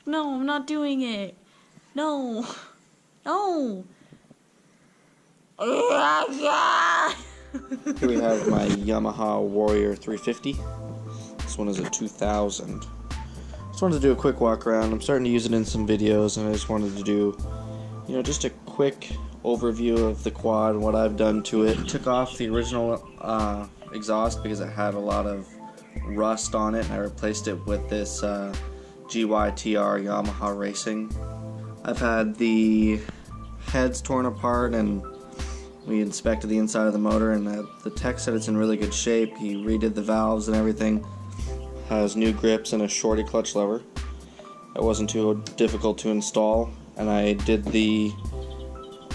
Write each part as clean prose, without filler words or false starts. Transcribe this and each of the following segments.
No, I'm not doing it. No. No. Here we have my Yamaha Warrior 350. This one is a 2000. Just wanted to do a quick walk around. I'm starting to use it in some videos, and I just wanted to do, just a quick overview of the quad and what I've done to it. Took off the original exhaust because it had a lot of rust on it, and I replaced it with this GYTR Yamaha Racing. I've had the heads torn apart, and we inspected the inside of the motor, and the tech said it's in really good shape. He redid the valves and everything. Has new grips and a shorty clutch lever. It wasn't too difficult to install, and I did the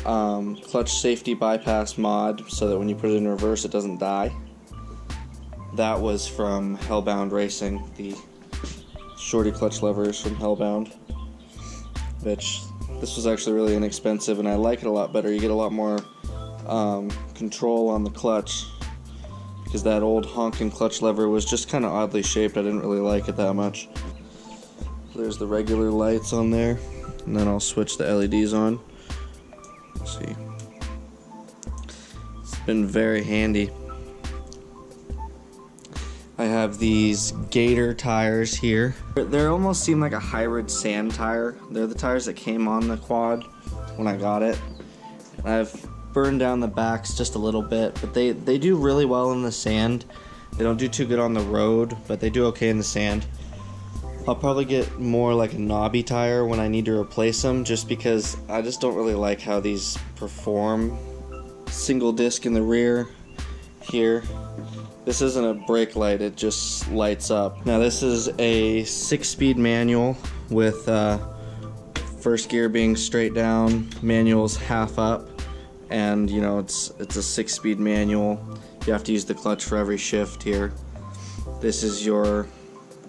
clutch safety bypass mod so that when you put it in reverse it doesn't die. That was from Hellbound Racing. The shorty clutch lever is from Hellbound, which this was actually really inexpensive, and I like it a lot better. You get a lot more control on the clutch, because that old honking clutch lever was just kind of oddly shaped. I didn't really like it that much. There's the regular lights on there, and then I'll switch the LEDs on. Let's see. It's been very handy. I have these Gator tires here. They almost seem like a hybrid sand tire. They're the tires that came on the quad when I got it. I've burned down the backs just a little bit, but they do really well in the sand. They don't do too good on the road, but they do okay in the sand. I'll probably get more like a knobby tire when I need to replace them, just because I just don't really like how these perform. Single disc in the rear here. This isn't a brake light, it just lights up. Now this is a 6-speed manual with first gear being straight down, manual's half up, and it's a 6-speed manual. You have to use the clutch for every shift here. This is your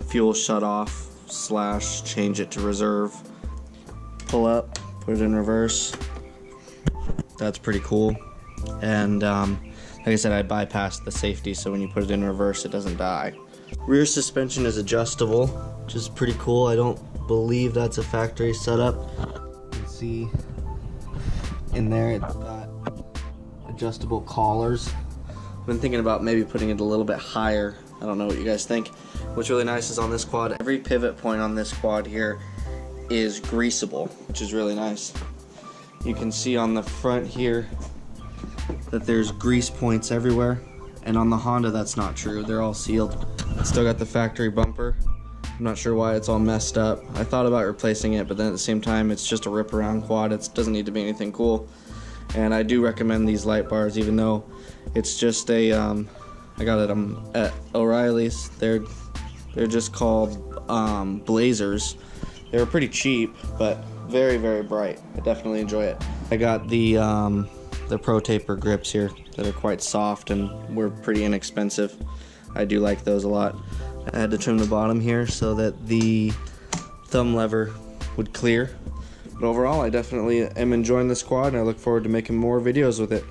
fuel shut off / change it to reserve. Pull up, put it in reverse. That's pretty cool. And like I said, I bypassed the safety, so when you put it in reverse, it doesn't die. Rear suspension is adjustable, which is pretty cool. I don't believe that's a factory setup. You can see in there it's got adjustable collars. I've been thinking about maybe putting it a little bit higher. I don't know what you guys think. What's really nice is on this quad, every pivot point on this quad here is greasable, which is really nice. You can see on the front here that there's grease points everywhere, and on the Honda that's not true. They're all sealed. It's still got the factory bumper. I'm not sure why it's all messed up. I thought about replacing it, but then at the same time it's just a rip around quad. It doesn't need to be anything cool. And I do recommend these light bars, even though it's just a I got it at O'Reilly's. They're just called Blazers. They were pretty cheap, but very, very bright. I definitely enjoy it. I got the Pro Taper grips here that are quite soft and were pretty inexpensive. I do like those a lot. I had to trim the bottom here so that the thumb lever would clear. But overall, I definitely am enjoying this quad, and I look forward to making more videos with it.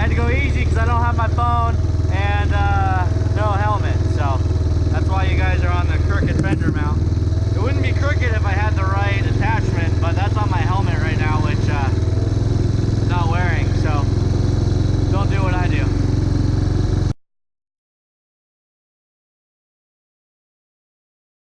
had to go easy because I don't have my phone and no helmet. So that's why you guys are on the crooked fender mount. It wouldn't be crooked if I had the right attachment.